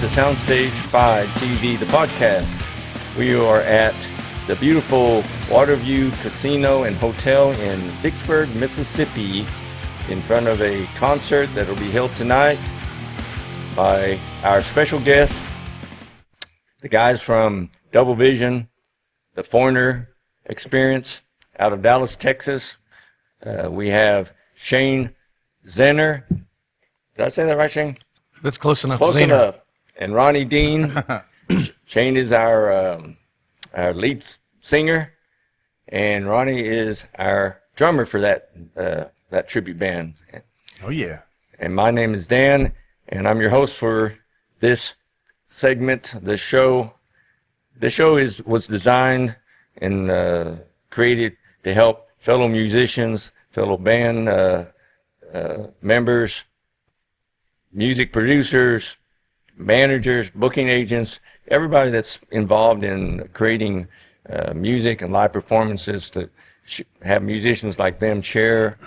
Soundstage 5 TV, the podcast. We are at the beautiful Waterview Casino and Hotel in Vicksburg, Mississippi, in front of a concert that will be held tonight by our special guests, the guys from Double Vision, the Foreigner Experience out of Dallas, Texas. We have Shane Zehner. Did I say that right, Shane? That's close enough. Close Zehner. enough. And Ronnie Dean. Shane is our lead singer, and Ronnie is our drummer for that tribute band. Oh yeah. And my name is Dan, and I'm your host for this segment. This show was designed and created to help fellow musicians, fellow band members, music producers, managers, booking agents, everybody that's involved in creating music and live performances, to have musicians like them share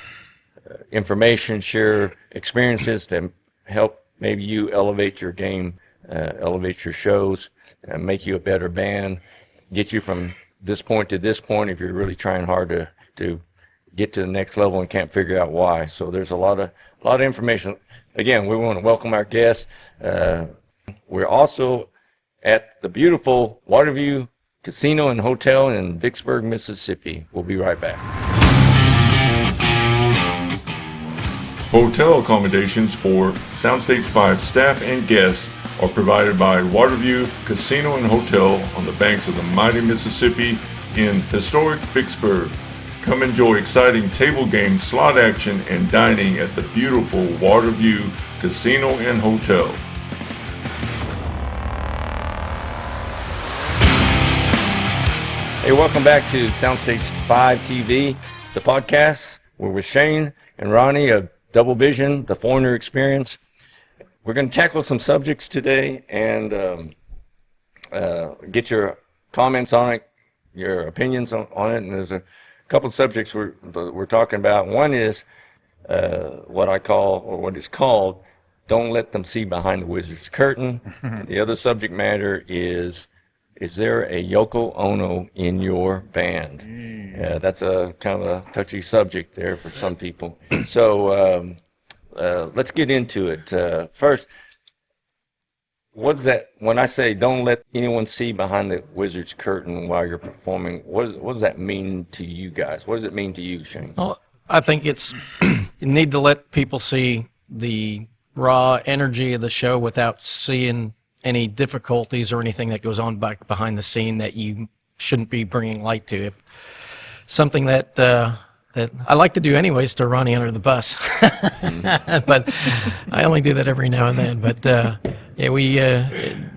information, share experiences that help maybe you elevate your game, elevate your shows, and make you a better band, get you from this point to this point if you're really trying hard to get to the next level and can't figure out why. So there's a lot of information. Again, we want to welcome our guests. We're also at the beautiful Waterview Casino and Hotel in Vicksburg, Mississippi. We'll be right back. Hotel accommodations for Soundstage 5 staff and guests are provided by Waterview Casino and Hotel on the banks of the mighty Mississippi in historic Vicksburg. Come enjoy exciting table games, slot action, and dining at the beautiful Waterview Casino and Hotel. Hey, welcome back to Soundstage 5 TV, the podcast. We're with Shane and Ronnie of Double Vision, the Foreigner Experience. We're going to tackle some subjects today and get your comments on it, your opinions on it. And there's a couple of subjects we're talking about. One is what I call, or what is called, don't let them see behind the wizard's curtain. The other subject matter is there a Yoko Ono in your band? That's a kind of a touchy subject there for some people. So let's get into it. First, what is that? When I say don't let anyone see behind the wizard's curtain while you're performing, what does that mean to you guys? What does it mean to you, Shane? Well, I think it's you need to let people see the raw energy of the show without seeing any difficulties or anything that goes on back behind the scene that you shouldn't be bringing light to. If something that I like to do anyways, to Ronnie under the bus, but I only do that every now and then. But yeah, we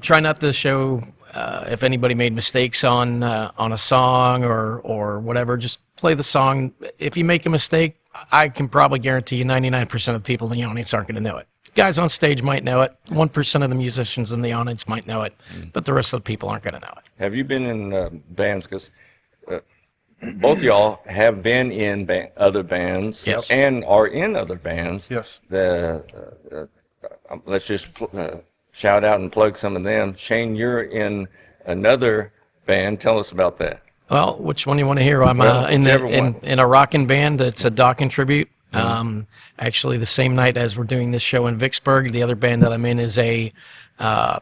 try not to show if anybody made mistakes on a song or whatever. Just play the song. If you make a mistake, I can probably guarantee you 99% of the people in the audience aren't going to know it. Guys on stage might know it. 1% of the musicians in the audience might know it, but the rest of the people aren't going to know it. Have you been in bands? Because both y'all have been in other bands, yes, and are in other bands. Yes. Let's just shout out and plug some of them. Shane, you're in another band. Tell us about that. Well, which one do you want to hear? I'm in a rockin' band. It's a Dokken tribute. Actually, the same night as we're doing this show in Vicksburg, the other band that I'm in is a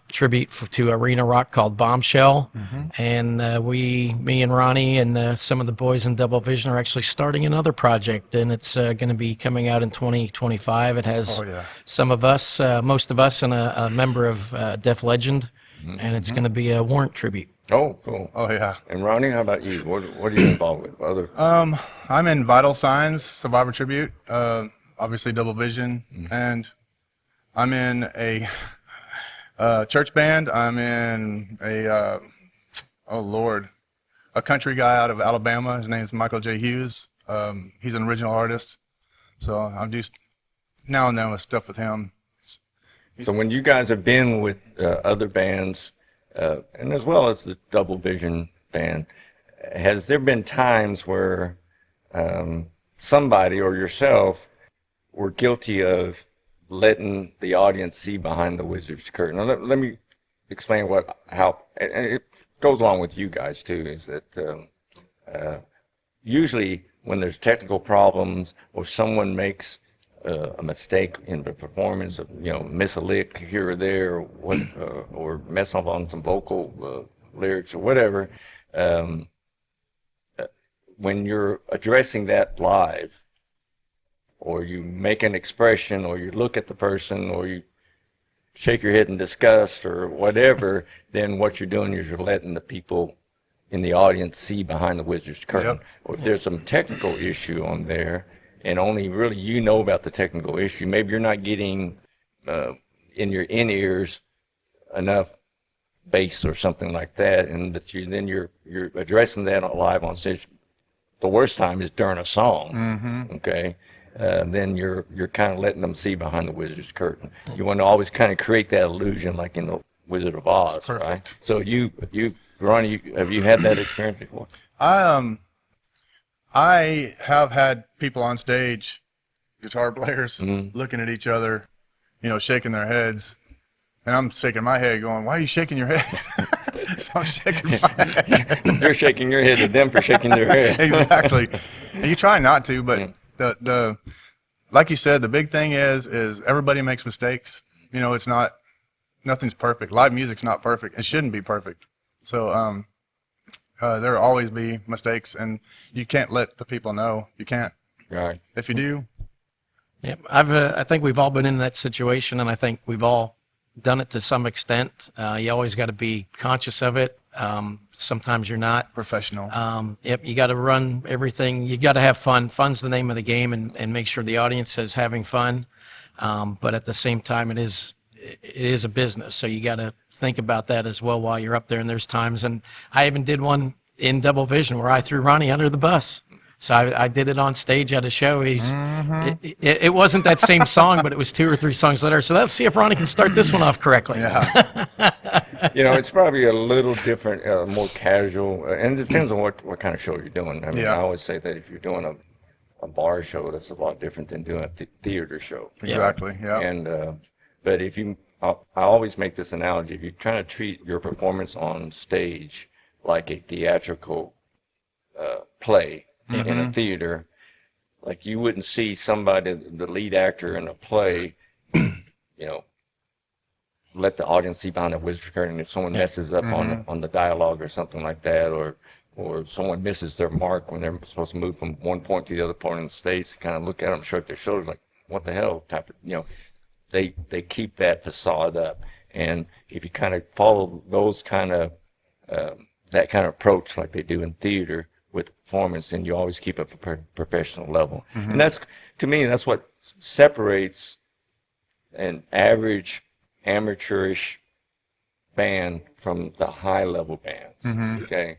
tribute to arena rock called Bombshell. And me and Ronnie and some of the boys in Double Vision are actually starting another project, and it's going to be coming out in 2025. It has some of us, most of us, and a member of Def Legend, and it's going to be a Warrant tribute. Oh, cool. Oh yeah. And Ronnie, how about you? What are you involved with? Other? I'm in Vital Signs Survivor Tribute, obviously Double Vision, and I'm in a church band. I'm in a a country guy out of Alabama. His name's Michael J. Hughes. He's an original artist, so I'm just now and then with stuff with him. So when you guys have been with other bands, and as well as the Double Vision band, has there been times where somebody or yourself were guilty of letting the audience see behind the wizard's curtain? Now, let me explain how, and it goes along with you guys too, is that usually when there's technical problems or someone makes a mistake in the performance, miss a lick here or there, or mess up on some vocal lyrics or whatever, when you're addressing that live, or you make an expression, or you look at the person, or you shake your head in disgust or whatever, then what you're doing is you're letting the people in the audience see behind the wizard's curtain. Yep. Or if there's some technical issue on there, and only really you know about the technical issue, maybe you're not getting in your in-ears enough bass or something like that, and that you're addressing that live on stage. The worst time is during a song, okay? Then you're kind of letting them see behind the wizard's curtain. You want to always kind of create that illusion, like in the Wizard of Oz, right? So you, Ronnie, have you had that experience before? I have had people on stage, guitar players, looking at each other, shaking their heads, and I'm shaking my head, going, "Why are you shaking your head?" So I'm shaking my head. You're shaking your head at them for shaking their head. Exactly. And you try not to, but the like you said, the big thing is everybody makes mistakes. It's not, nothing's perfect. Live music's not perfect. It shouldn't be perfect. So there'll always be mistakes, and you can't let the people know. You can't. Right. If you do. Yeah, I think we've all been in that situation, and I think we've all done it to some extent. You always got to be conscious of it. Sometimes you're not. Professional. Yep, you got to run everything. You got to have fun. Fun's the name of the game, and make sure the audience is having fun. But at the same time, it is a business, so you got to think about that as well while you're up there. And there's times, and I even did one in Double Vision where I threw Ronnie under the bus. So I did it on stage at a show. It wasn't that same song, but it was 2 or 3 songs later. So let's see if Ronnie can start this one off correctly. Yeah. It's probably a little different, more casual, and it depends on what kind of show you're doing. I mean, I always say that if you're doing a bar show, that's a lot different than doing a theater show. Exactly. Yeah. And but I always make this analogy: if you kind of treat your performance on stage like a theatrical play in a theater, like you wouldn't see somebody, the lead actor in a play, let the audience see behind the wizard's curtain. If someone messes up on the dialogue or something like that, or someone misses their mark when they're supposed to move from one point to the other point in the stage, kind of look at them, shrug their shoulders, like, what the hell type of, they keep that facade up. And if you kind of follow those kind of, that kind of approach like they do in theater with performance, then you always keep it at a professional level. And that's, to me, that's what separates an average amateurish band from the high level bands, okay?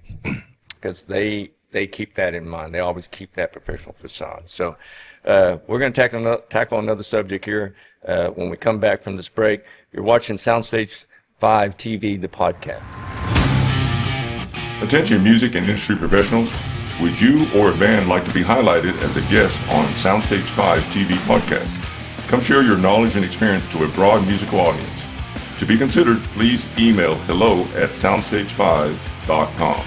Because they keep that in mind. They always keep that professional facade. So we're going to tackle another subject here when we come back from this break. You're watching Soundstage 5 TV, the podcast. Attention music and industry professionals, would you or a band like to be highlighted as a guest on Soundstage 5 TV podcast? Come share your knowledge and experience to a broad musical audience. To be considered, please email hello@soundstage5.com.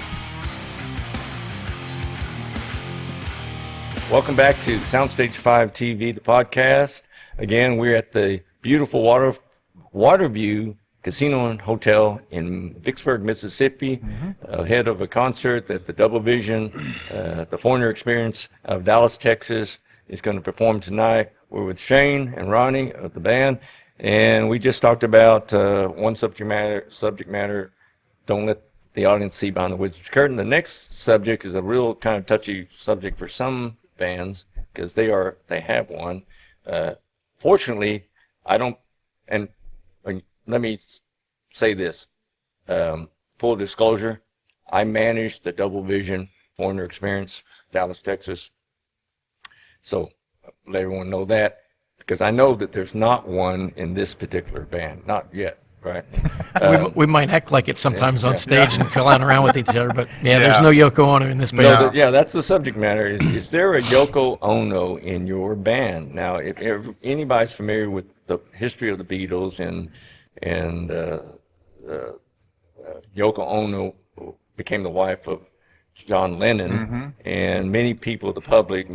Welcome back to Soundstage 5 TV, the podcast. Again, we're at the beautiful Waterview Casino and Hotel in Vicksburg, Mississippi, ahead of a concert that the Double Vision, the Foreigner Experience of Dallas, Texas, is going to perform tonight. We're with Shane and Ronnie of the band, and we just talked about one subject matter, don't let the audience see behind the wizard's curtain. The next subject is a real kind of touchy subject for some bands, because they have one. Fortunately, I don't, and let me say this, full disclosure, I managed the Double Vision Foreigner Experience, Dallas, Texas. So let everyone know that, because I know that there's not one in this particular band, not yet, right? We might act like it sometimes on stage and clown around with each other, but there's no Yoko Ono in this band. So that's the subject matter. Is there a Yoko Ono in your band? Now, if anybody's familiar with the history of the Beatles and Yoko Ono became the wife of John Lennon, and many people in the public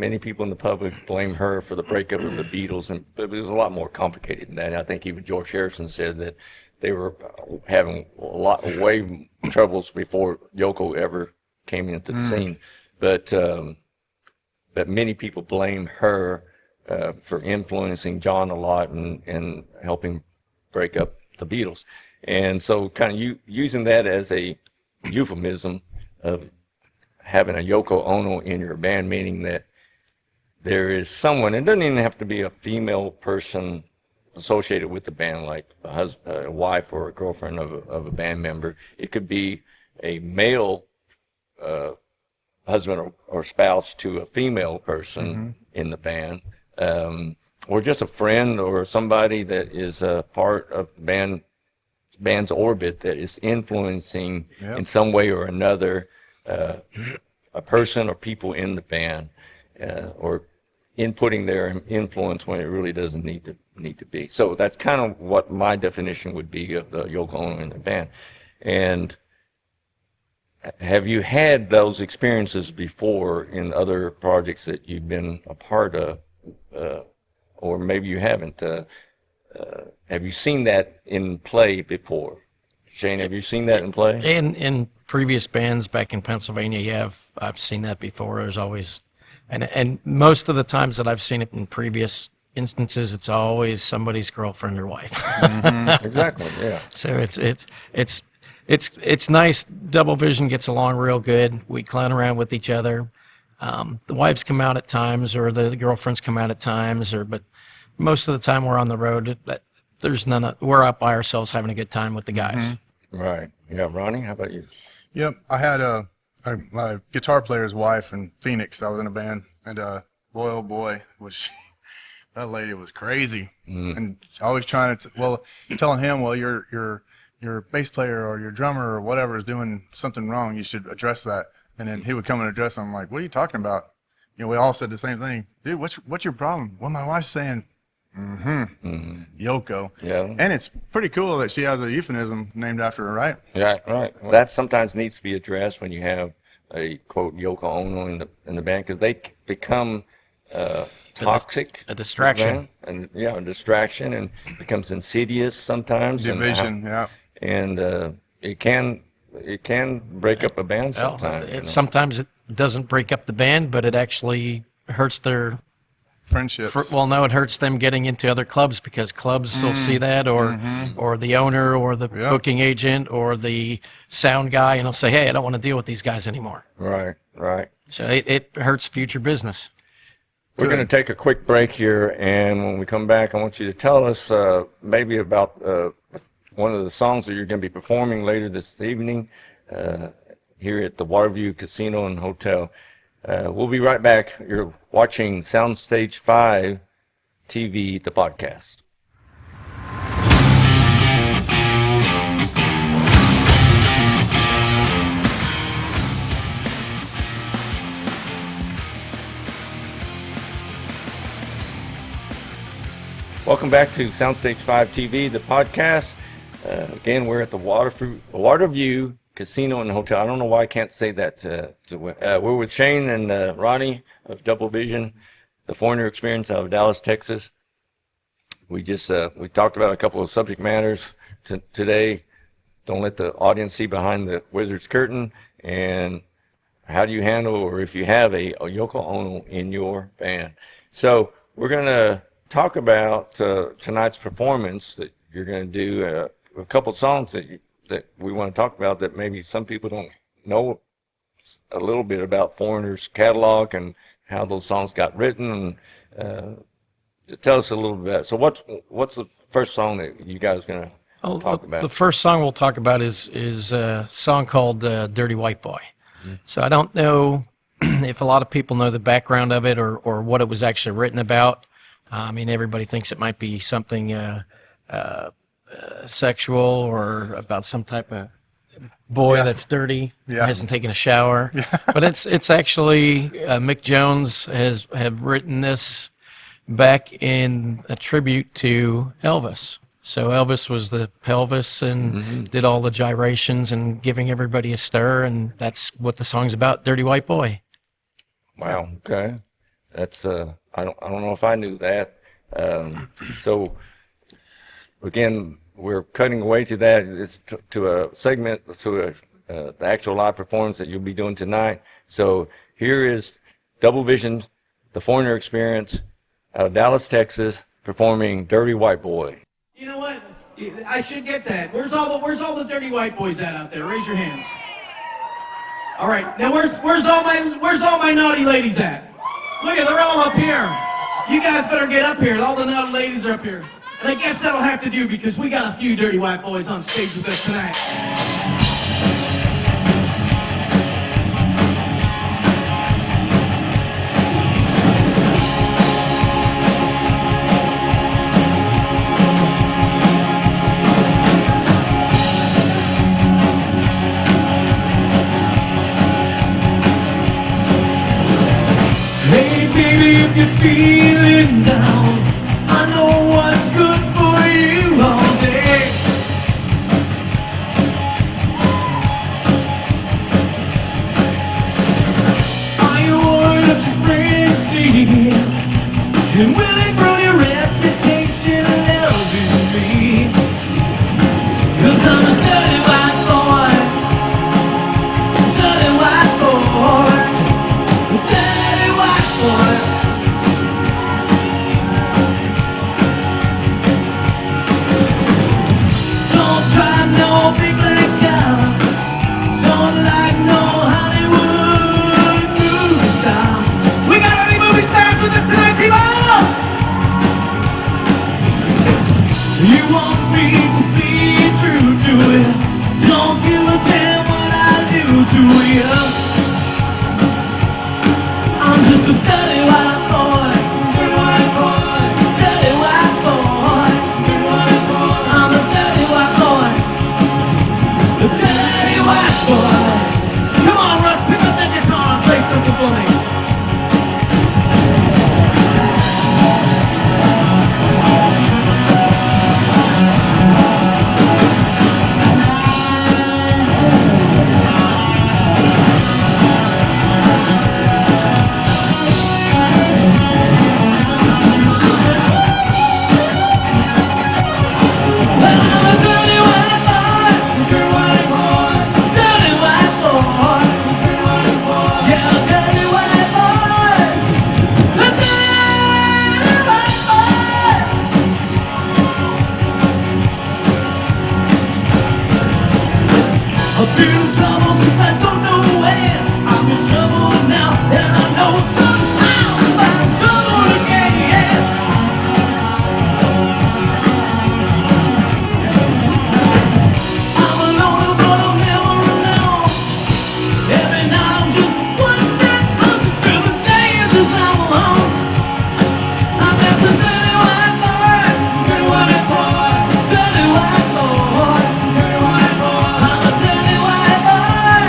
blame her for the breakup of the Beatles, but it was a lot more complicated than that. I think even George Harrison said that they were having way troubles before Yoko ever came into the scene, but many people blame her for influencing John a lot and helping break up the Beatles, and so kind of using that as a euphemism of having a Yoko Ono in your band, meaning that there is someone, it doesn't even have to be a female person associated with the band, like a wife or a girlfriend of a band member. It could be a male husband or spouse to a female person in the band, or just a friend or somebody that is a part of band's orbit that is influencing in some way or another a person or people in the band, or inputting their influence when it really doesn't need to be. So that's kind of what my definition would be of the Yoko Ono in the band. And have you had those experiences before in other projects that you've been a part of, or maybe you haven't? Have you seen that in play before? Shane, have you seen that in play? In previous bands back in Pennsylvania, yeah, I've seen that before. There's always, and most of the times that I've seen it in previous instances, it's always somebody's girlfriend or wife. Exactly. Yeah. So it's nice. Double Vision gets along real good. We clown around with each other. The wives come out at times, or the girlfriends come out at times, but most of the time we're on the road. There's we're out by ourselves having a good time with the guys. Right. Yeah. Ronnie, how about you? Yep, I had my guitar player's wife in Phoenix. I was in a band, and boy, oh boy, was she, that lady was crazy, and always trying to telling him, well, your bass player or your drummer or whatever is doing something wrong. You should address that. And then he would come and address. I'm like, what are you talking about? You know, we all said the same thing. Dude, what's your problem? Well, my wife's saying, Yoko. Yeah. And it's pretty cool that she has a euphemism named after her, right? Yeah, right. Well, that sometimes needs to be addressed when you have a quote Yoko Ono in the band, because they become toxic, a distraction, and a distraction, and becomes insidious sometimes. Division, and it can break up a band sometimes. Sometimes it doesn't break up the band, but it actually hurts their friendships. It hurts them getting into other clubs, because clubs will see that, or the owner, or the booking agent, or the sound guy, and they'll say, hey, I don't want to deal with these guys anymore. Right. So it hurts future business. We're going to take a quick break here, and when we come back, I want you to tell us maybe about one of the songs that you're going to be performing later this evening here at the Waterview Casino and Hotel. We'll be right back. You're watching Soundstage 5 TV, the podcast. Welcome back to Soundstage 5 TV, the podcast. Again, we're at the Waterview Casino and Hotel. I don't know why I can't say that. We're with Shane and Ronnie of Double Vision, the Foreigner Experience out of Dallas, Texas. We talked about a couple of subject matters today. Don't let the audience see behind the wizard's curtain, and how do you handle, or if you have a Yoko Ono in your band. So we're going to talk about tonight's performance that you're going to do. A couple songs that we want to talk about that maybe some people don't know a little bit about Foreigner's catalog and how those songs got written. And tell us a little bit. So what's the first song that you guys are going to talk about? The first song we'll talk about is a song called Dirty White Boy. So I don't know if a lot of people know the background of it, or what it was actually written about. I mean, everybody thinks it might be something sexual, or about some type of boy that's dirty, hasn't taken a shower. But it's actually Mick Jones have written this back in a tribute to Elvis. So Elvis was the pelvis and did all the gyrations and giving everybody a stir, and that's what the song's about, Dirty White Boy. Wow. Okay. That's I don't know if I knew that. So again, we're cutting away to that. It's to a segment, to the actual live performance that you'll be doing tonight. So here is Double Vision, the Foreigner Experience, out of Dallas, Texas, performing Dirty White Boy. You know what? I should get that. Where's all the dirty white boys at out there? Raise your hands. All right. Now where's all my naughty ladies at? Look at, they're all up here. You guys better get up here. All the naughty ladies are up here. And I guess that'll have to do because we got a few dirty white boys on stage with us tonight. If you're feeling down, I know what's good for you all day. Are you worried of spreadsheet? And will it ruin your reputation loving me? 'Cause I'm a dirty white boy, dirty white boy, dirty white boy. Big black cow, don't like no Hollywood movie star. We got any movie stars with us tonight, people? You want me to be true to it? Don't give a damn what I do to you. I'm just a dirty white boy, dirty white boy, dirty white boy, dirty white boy. I'm a dirty white boy. The dirty white boy. Come on, Russ, pick up that guitar and play something for me. I've been in trouble since I don't know when. I'm in trouble now, and I know somehow I'm in trouble again. I'm alone, but I'm never alone. Every night I'm just one step closer to the days as I'm alone. I'm just a dirty white boy, dirty white boy, dirty white boy, dirty white boy. I'm a dirty white boy,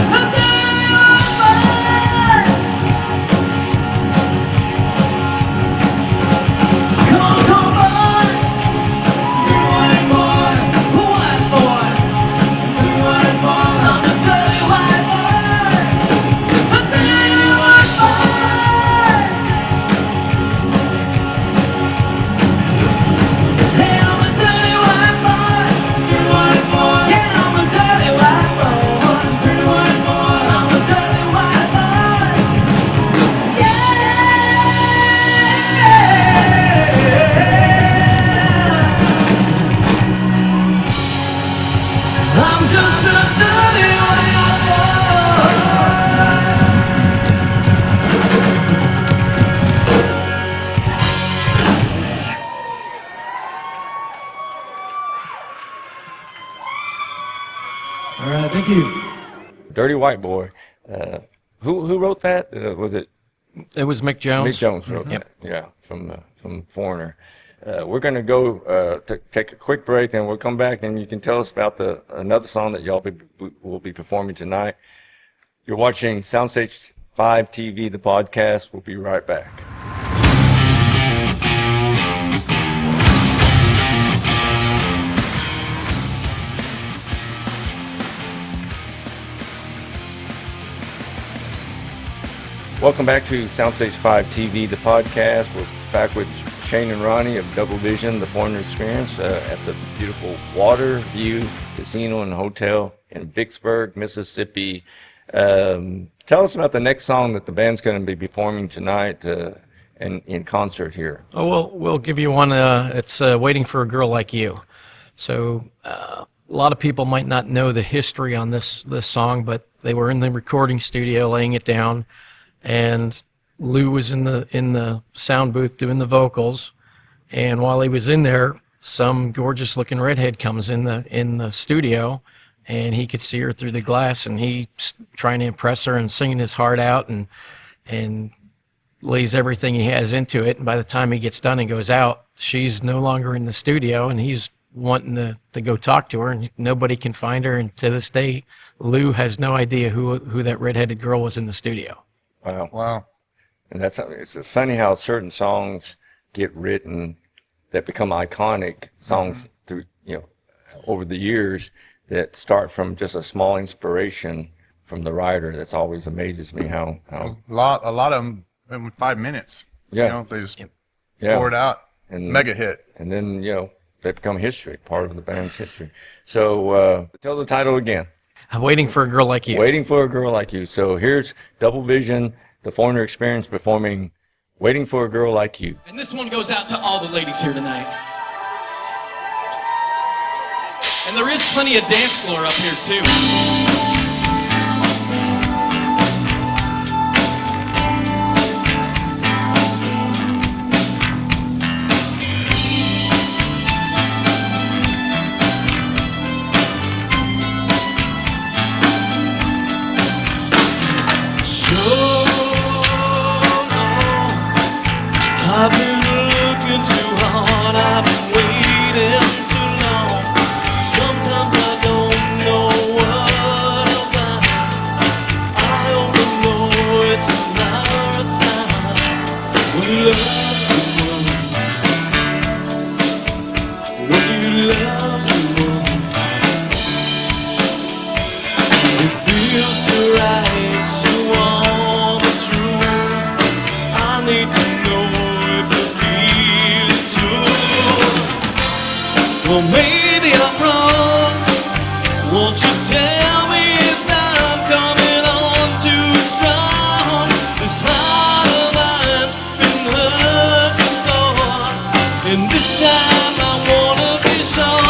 a dirty white boy. Come on, boy, dirty white boy, white boy, dirty white boy. I'm a dirty white boy, a dirty white boy. Hey, I'm a dirty white boy, dirty white boy. Yeah, I'm a dirty white boy, dirty white boy. I'm a dirty white boy. Yeah, I'm just a dirty white boy. All right, thank you. Dirty White Boy. Who wrote that? Was it It was Mick Jones. Mick Jones wrote that? Yeah, from Foreigner. We're going to go take a quick break, and we'll come back, and you can tell us about another song that y'all will be performing tonight. You're watching Soundstage 5 TV, the podcast. We'll be right back. Welcome back to Soundstage 5 TV, the podcast. We're back with Shane and Ronnie of Double Vision, the Foreigner Experience, at the beautiful Water View Casino and Hotel in Vicksburg, Mississippi. Tell us about the next song that the band's going to be performing tonight in concert here. Oh, we'll give you one. It's Waiting for a Girl Like You. So a lot of people might not know the history on this song, but they were in the recording studio laying it down, and Lou was in the sound booth doing the vocals. And while he was in there, some gorgeous-looking redhead comes in the studio, and he could see her through the glass, and he's trying to impress her and singing his heart out and lays everything he has into it. And by the time he gets done and goes out, she's no longer in the studio, and he's wanting to go talk to her, and nobody can find her. And to this day, Lou has no idea who that redheaded girl was in the studio. Wow. And it's funny how certain songs get written that become iconic songs through, over the years, that start from just a small inspiration from the writer. That's always amazes me how A lot of them in 5 minutes. Yeah. They just yeah. pour it out. And Mega hit. And then, they become history, part of the band's history. So tell the title again. I'm Waiting for a Girl Like You. Waiting for a Girl Like You. So here's Double Vision, the Foreigner Experience, performing Waiting for a Girl Like You. And this one goes out to all the ladies here tonight. And there is plenty of dance floor up here too. I've been looking too hard, I've been waiting too long. Sometimes I don't know what I'll find. I only know it's a matter of time. When you love someone, when you love someone, it feels so right, so warm and true. I need to well, maybe I'm wrong. Won't you tell me if I'm coming on too strong? This heart of mine's been hurt before, and this time I wanna be sure.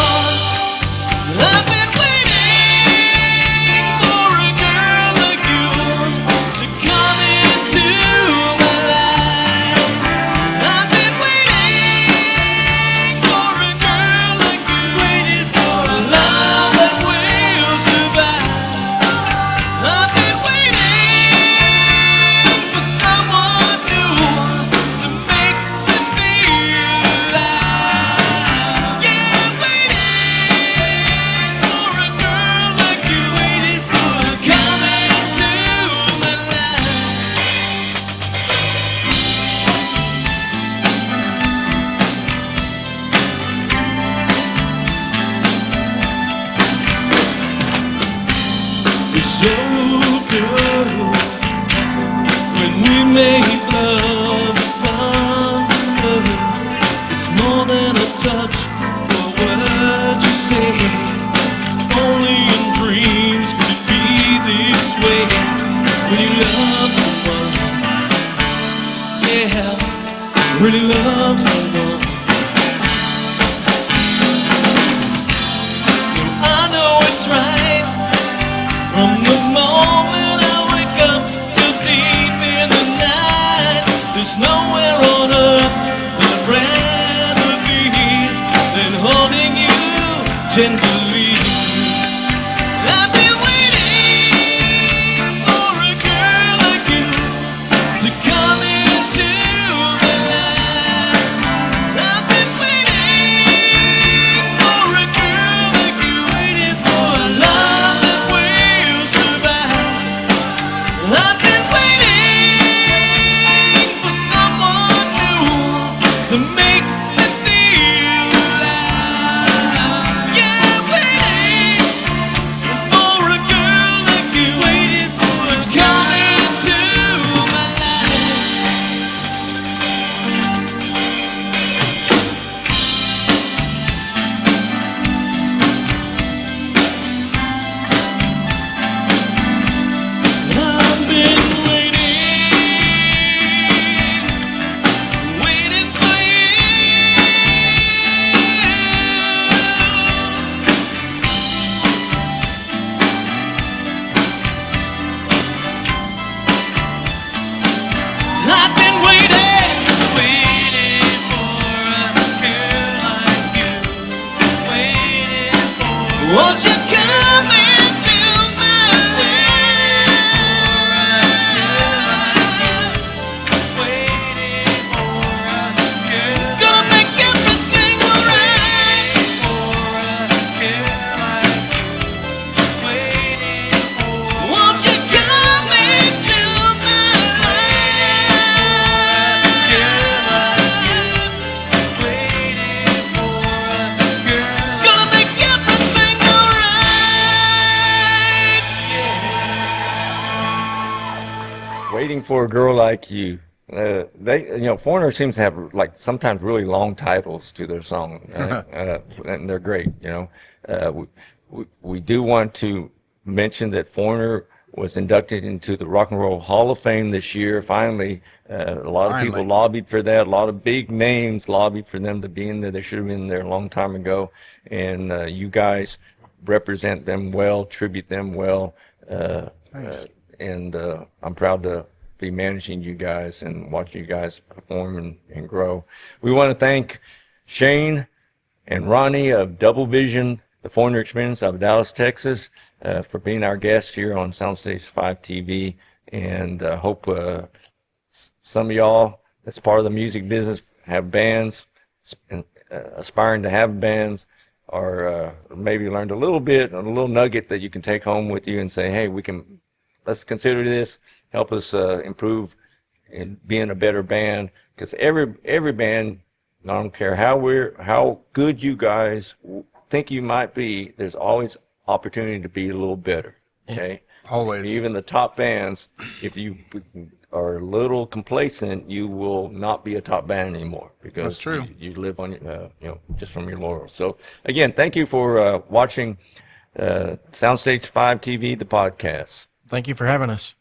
I've been waiting for a girl like you to come into my life. I've been waiting for a girl like you, waiting for a love that will survive. I've been waiting for someone new to make me feel alive. Yeah, waiting for a girl like you, waiting for to come into my life. It's so good when we make love. It's understood. It's more than a touch or a word you say. Only in dreams could it be this way. When you love someone, yeah, really love someone. I know it's right from the moment I wake up till deep in the night. There's nowhere on earth that I'd rather be than holding you tenderly. I've been waiting for a girl like you to come into my life. I've been waiting for a girl like you, waiting for a love that will survive. I've been waiting for someone new to make me feel alive. Yeah, for a girl like you. Foreigner seems to have like sometimes really long titles to their song, and they're great. We do want to mention that Foreigner was inducted into the Rock and Roll Hall of Fame this year. Finally, a lot of people lobbied for that. A lot of big names lobbied for them to be in there. They should have been there a long time ago. And you guys represent them well, tribute them well. And I'm proud to be managing you guys and watching you guys perform and grow. We want to thank Shane and Ronnie of Double Vision, the Foreigner Experience out of Dallas, Texas, for being our guests here on Soundstage 5 TV. And hope some of y'all that's part of the music business have bands, aspiring to have bands, or maybe learned a little nugget that you can take home with you and say, hey, let's consider this, help us improve in being a better band. Because every band, I don't care how good you guys think you might be, there's always opportunity to be a little better. Okay, always. Even the top bands, if you are a little complacent, you will not be a top band anymore, because that's true. You live on just from your laurels. So again, thank you for watching Soundstage 5 TV, the podcast. Thank you for having us.